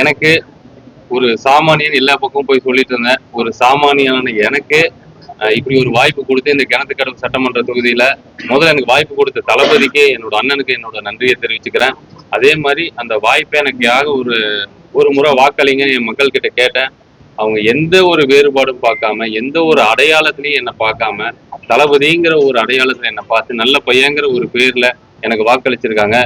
எனக்கு ஒரு சாமானியன் எல்லா பக்கமும் போய் சொல்லிட்டு இருந்தேன். ஒரு சாமானியனான எனக்கு இப்படி ஒரு வாய்ப்பு கொடுத்து இந்த கிணத்துக்கடவு சட்டமன்ற தொகுதியில முதல்ல எனக்கு வாய்ப்பு கொடுத்த தளபதிக்கு என்னோட அண்ணனுக்கு என்னோட நன்றியை தெரிவிச்சுக்கிறேன். அதே மாதிரி அந்த வாய்ப்பை எனக்கு ஒரு ஒரு முறை வாக்களிங்க என் மக்கள் கிட்ட கேட்டேன். அவங்க எந்த ஒரு வேறுபாடும் பார்க்காம, எந்த ஒரு அடையாளத்திலையும் என்னை பார்க்காம, தளபதிங்கிற ஒரு அடையாளத்துல என்னை பார்த்து நல்ல பையங்கிற ஒரு பேர்ல எனக்கு வாக்களிச்சிருக்காங்க.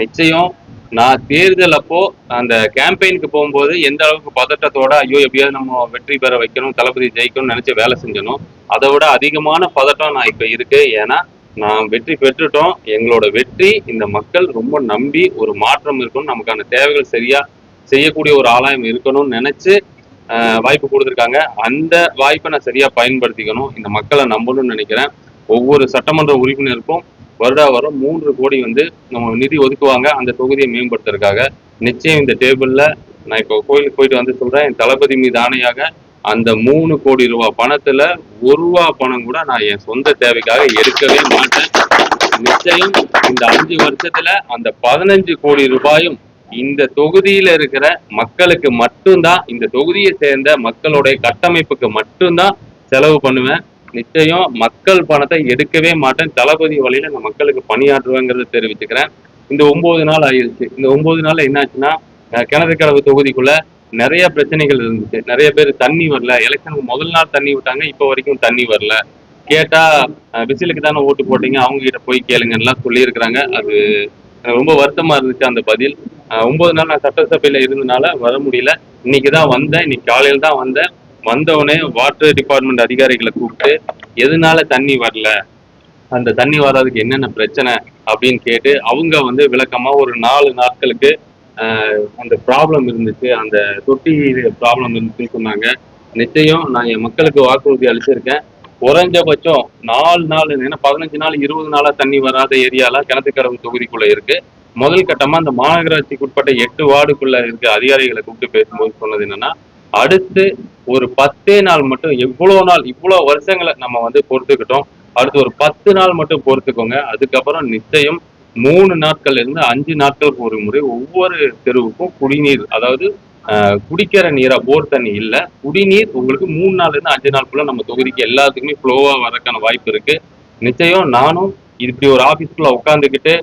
நிச்சயம் நான் தேர்தல் அப்போ அந்த கேம்பெயினுக்கு போகும்போது எந்த அளவுக்கு பதட்டத்தோட ஐயோ எப்படியாவது நம்ம வெற்றி பெற வைக்கணும், தளபதி ஜெயிக்கணும்னு நினைச்சு வேலை செஞ்சனும், அதை விட அதிகமான பதட்டம் நான் இப்ப இருக்கு. ஏன்னா நான் வெற்றி பெற்றுட்டோம். எங்களோட வெற்றி இந்த மக்கள் ரொம்ப நம்பி ஒரு மாற்றம் இருக்கணும், நமக்கான தேவைகள் சரியா செய்யக்கூடிய ஒரு ஆலயம் இருக்கணும்னு நினைச்சு வாய்ப்பு கொடுத்துருக்காங்க. அந்த வாய்ப்பை நான் சரியா பயன்படுத்திக்கணும், இந்த மக்களை நம்பணும்னு நினைக்கிறேன். ஒவ்வொரு சட்டமன்ற உறுப்பினருக்கும் வருடம் 3 கோடி நம்ம நிதி ஒதுக்குவாங்க அந்த தொகுதியை மேம்படுத்துறதுக்காக. நிச்சயம் இந்த டேபிள்ல நான் இப்போ கோயிலுக்கு போயிட்டு சொல்றேன், என் தளபதி மீது ஆணையாக அந்த 3 கோடி ரூபாய் பணத்துல 1 ரூபா பணம் கூட நான் என் சொந்த தேவைக்காக எடுக்கவே மாட்டேன். நிச்சயம் இந்த 5 வருஷத்துல அந்த 15 கோடி ரூபாயும் இந்த தொகுதியில இருக்கிற மக்களுக்கு மட்டும்தான், இந்த தொகுதியை சேர்ந்த மக்களுடைய கட்டமைப்புக்கு மட்டும்தான் செலவு பண்ணுவேன். நிச்சயம் மக்கள் பணத்தை எடுக்கவே மாட்டேன். தளபதி வழியில நான் மக்களுக்கு பணியாற்றுவேங்கிறத தெரிவிச்சுக்கிறேன். இந்த 9 நாள் ஆயிடுச்சு. இந்த 9 நாள்ல என்னாச்சுன்னா, கிணத்துக்கடவு தொகுதிக்குள்ள நிறைய பிரச்சனைகள் இருந்துச்சு. நிறைய பேர் தண்ணி வரல, எலெக்ஷனுக்கு முதல் நாள் தண்ணி விட்டாங்க, இப்போ வரைக்கும் தண்ணி வரல. கேட்டா விசிலுக்கு தானே ஓட்டு போட்டீங்க, அவங்க கிட்ட போய் கேளுங்கலாம் சொல்லியிருக்கிறாங்க. அது ரொம்ப வருத்தமா இருந்துச்சு அந்த பதில். 9 நாள் நான் சட்டசபையில இருந்தனால வர முடியல. இன்னைக்குதான் வந்தேன். இன்னைக்கு காலையில தான் வந்தேன். வந்தவொடனே வாட்டர் டிபார்ட்மெண்ட் அதிகாரிகளை கூப்பிட்டு எதனால தண்ணி வரல, அந்த தண்ணி வராதுக்கு என்னென்ன பிரச்சனை அப்படின்னு கேட்டு அவங்க விளக்கமா ஒரு 4 நாட்களுக்கு அந்த ப்ராப்ளம் இருந்துச்சு, அந்த தொட்டி ப்ராப்ளம் இருந்துச்சுன்னு சொன்னாங்க. நிச்சயம் நான் என் மக்களுக்கு வாக்குறுதி அளிச்சிருக்கேன். குறைஞ்சபட்சம் 4 நாள், ஏன்னா 15 நாள் 20 நாளா தண்ணி வராத ஏரியாலாம் கிணத்துக்கடவு தொகுதிக்குள்ள இருக்கு. முதல் கட்டமா அந்த மாநகராட்சிக்கு உட்பட்ட 8 வார்டுக்குள்ள இருக்க அதிகாரிகளை கூப்பிட்டு பேசும்போது சொன்னது என்னன்னா, அடுத்து ஒரு 10 நாள் மட்டும், இவ்வளவு வருஷங்களை நம்ம பொறுத்துக்கிட்டோம், அடுத்து ஒரு 10 நாள் மட்டும் பொறுத்துக்கோங்க. அதுக்கப்புறம் நிச்சயம் 3 நாட்கள்ல இருந்து 5 நாட்களுக்கு ஒரு முறை ஒவ்வொரு தெருவுக்கும் குடிநீர், அதாவது குடிக்கிற நீரா, போர் தண்ணி இல்ல, குடிநீர் உங்களுக்கு 3 நாள்ல இருந்து 5 நாளுக்குள்ள நம்ம தொகுதிக்கு எல்லாத்துக்குமே ஃப்ளோவா வரக்கான வாய்ப்பு இருக்கு. நிச்சயம் நானும் இப்படி ஒரு ஆபீஸ்க்குள்ள உட்காந்துக்கிட்டு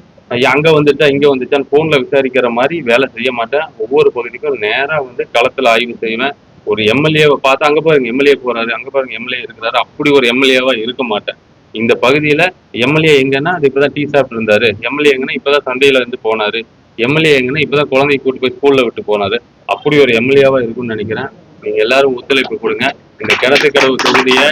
அங்க வந்துட்டா இங்க வந்துட்டான்னு போன்ல விசாரிக்கிற மாதிரி வேலை செய்ய மாட்டேன். ஒவ்வொரு பகுதிக்கும் நேரா களத்துல ஆய்வு செய்வேன். ஒரு எம்எல்ஏவை பார்த்தா அங்க பாருங்க எம்எல்ஏ போறாரு, அங்க பாருங்க எம்எல்ஏ இருக்கிறாரு, அப்படி ஒரு எம்எல்ஏவா இருக்க மாட்டேன். இந்த பகுதியில எம்எல்ஏ எங்கன்னா அது இப்பதான் டீ சாப்பிட்டு இருந்தாரு, எம்எல்ஏ எங்கன்னா இப்பதான் சந்தையில இருந்து போனாரு, எம்எல்ஏ எங்கன்னா இப்பதான் குழந்தைய கூட்டு போய் ஸ்கூல்ல விட்டு போனாரு, அப்படி ஒரு எம்எல்ஏவா இருக்கும்னு நினைக்கிறேன். நீங்க எல்லாரும் ஒத்துழைப்பு கொடுங்க. இந்த கிணத்துக்கடவு தொகுதியை